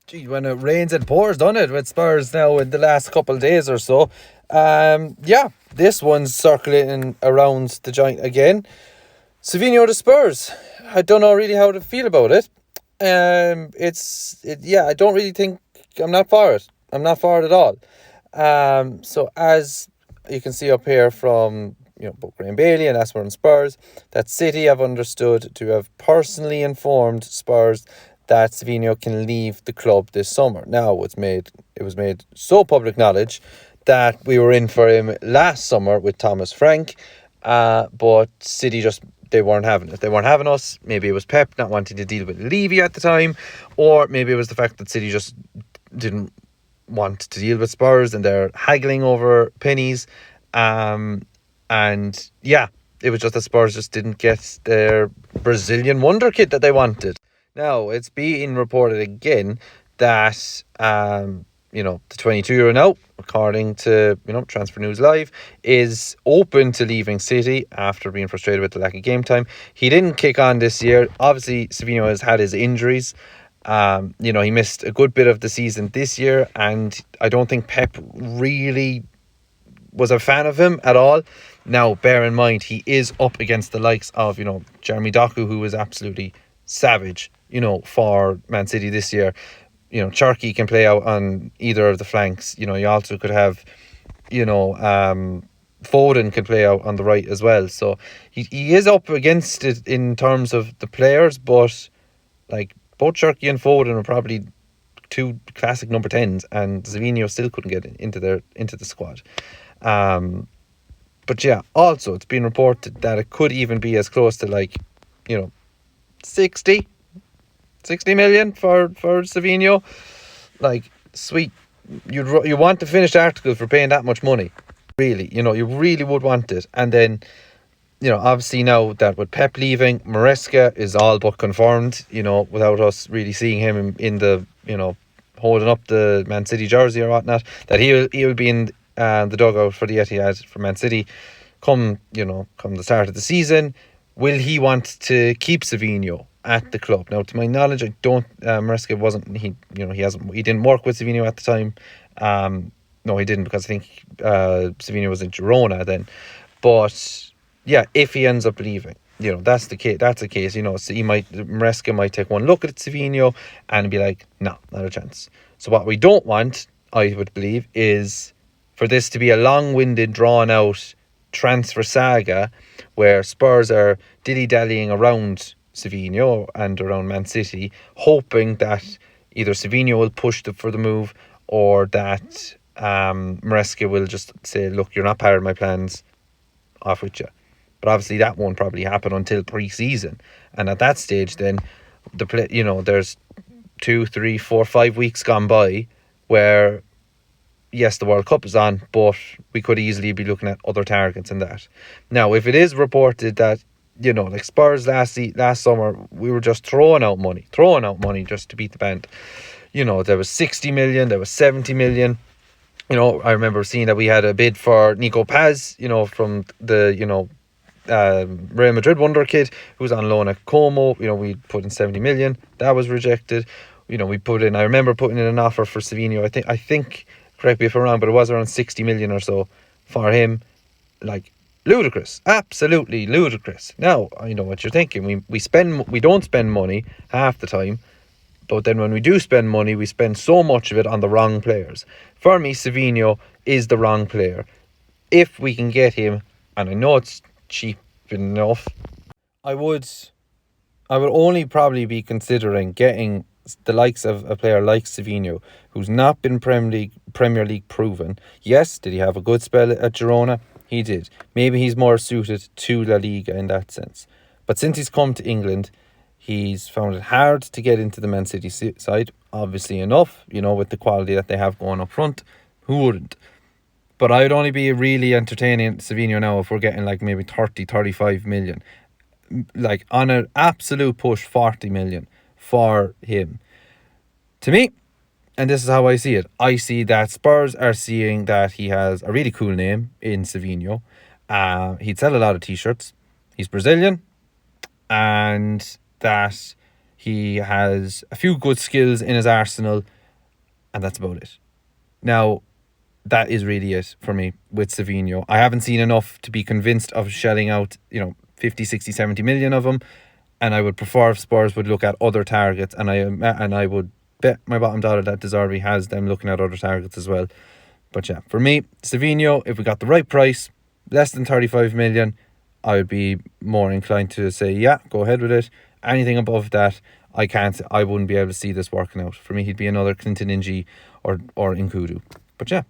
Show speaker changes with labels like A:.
A: Gee, when it rains, it pours, doesn't it, with Spurs now in the last couple of days or so. Yeah, this one's circulating around the joint again. Savinho to Spurs. I don't know really how to feel about it. Yeah, I don't really think I'm not for it. I'm not for it at all. So as you can see up here from both Graham Bailey and Asper and Spurs, that City have understood to have personally informed Spurs that Savinho can leave the club this summer. Now it was made so public knowledge that we were in for him last summer with Thomas Frank, but City just they weren't having it. They weren't having us. Maybe it was Pep not wanting to deal with Levy at the time, or maybe it was the fact that City just didn't want to deal with Spurs and they're haggling over pennies. And yeah, it was just that Spurs just didn't get their Brazilian wonder kid that they wanted. Now, it's being reported again that, the 22-year-old now, according to, Transfer News Live, is open to leaving City after being frustrated with the lack of game time. He didn't kick on this year. Obviously, Savinho has had his injuries. He missed a good bit of the season this year, and I don't think Pep really was a fan of him at all. Now, bear in mind, he is up against the likes of, Jeremy Doku, who was absolutely savage, for Man City this year. Cherki can play out on either of the flanks. You also could have, Foden can play out on the right as well. So he is up against it in terms of the players, but like both Cherki and Foden are probably two classic number 10s, and Savinho still couldn't get into the squad. But yeah, also it's been reported that it could even be as close to 60 million for Savinho. Like, sweet, you want to finish the article for paying that much money, really. You really would want it. And then obviously now that with Pep leaving, Maresca is all but confirmed, without us really seeing him in the holding up the Man City jersey or whatnot, that he'll be in the dugout for the Etihad for Man City come the start of the season. Will he want to keep Savinho at the club? Now, to my knowledge, I don't. Maresca wasn't. He didn't work with Savinho at the time. No, he didn't, because I think Savinho was in Girona then. But yeah, if he ends up leaving, that's the case. That's the case. So Maresca might take one look at Savinho and be like, no, not a chance. So what we don't want, I would believe, is for this to be a long-winded, drawn-out transfer saga where Spurs are dilly-dallying around Savinho and around Man City, hoping that either Savinho will push for the move, or that Maresca will just say, look, you're not part of my plans, off with you. But obviously that won't probably happen until pre-season, and at that stage then there's 2, 3, 4, 5 weeks gone by where, yes, the World Cup is on, but we could easily be looking at other targets in that. Now, if it is reported that, like Spurs last summer, we were just throwing out money just to beat the band. There was 60 million, there was 70 million. I remember seeing that we had a bid for Nico Paz, from the, Real Madrid wonder kid who was on loan at Como. We put in 70 million. That was rejected. I remember putting in an offer for Savinho. I think, correct me if I'm wrong, but it was around 60 million or so for him. Like, ludicrous, absolutely ludicrous. Now, I know what you're thinking. We don't spend money half the time, but then when we do spend money, we spend so much of it on the wrong players. For me, Savinho is the wrong player. If we can get him, and I know it's cheap enough, I would only probably be considering getting the likes of a player like Savinho, who's not been Premier League proven. Yes, did he have a good spell at Girona? He did. Maybe he's more suited to La Liga in that sense. But since he's come to England, he's found it hard to get into the Man City side, obviously enough, with the quality that they have going up front. Who wouldn't? But I would only be really entertaining Savinho now if we're getting like maybe 30, 35 million. Like on an absolute push, 40 million for him. To me, and this is how I see it, I see that Spurs are seeing that he has a really cool name in Savinho. He'd sell a lot of t-shirts. He's Brazilian, and that he has a few good skills in his arsenal And that's about it. Now, that is really it for me with Savinho. I haven't seen enough to be convinced of shelling out, 50, 60, 70 million of him. And I would prefer if Spurs would look at other targets. And I would bet my bottom dollar that De Zerbi has them looking at other targets as well. But yeah, for me, Savinho, if we got the right price, less than 35 million, I would be more inclined to say, yeah, go ahead with it. Anything above that, I wouldn't be able to see this working out. For me, he'd be another Clinton Ng or Nkudu. But yeah,